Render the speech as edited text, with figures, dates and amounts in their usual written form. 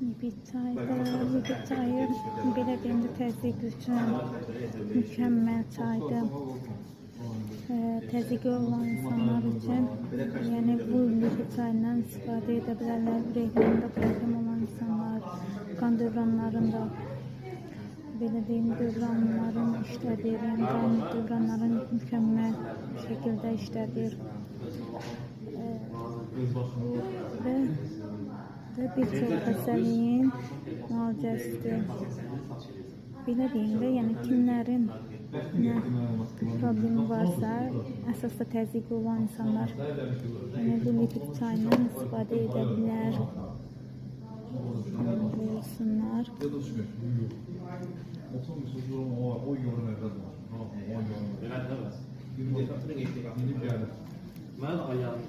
Lipid çayı belə deyim də təzyiq üçün mükəmməl çaydır. Təzyiqi olan insanlar üçün, yəni bu lipid çayından istifadə edə bilərlər. Ürəklərində problem olan insanlar, qan dövranlarında belə deyim, dövranların işlədir, yəni qan dövranların mükəmməl şəkildə işlədir. Və bir çox xəstəliyin müalicəsidir. Belə deyim də, yəni kimlərin nə problemi varsa, əsasda təzyiqi olan insanlar yəni bu lipid çayından istifadə edə bilər. Buyursunlar. Ben ayağını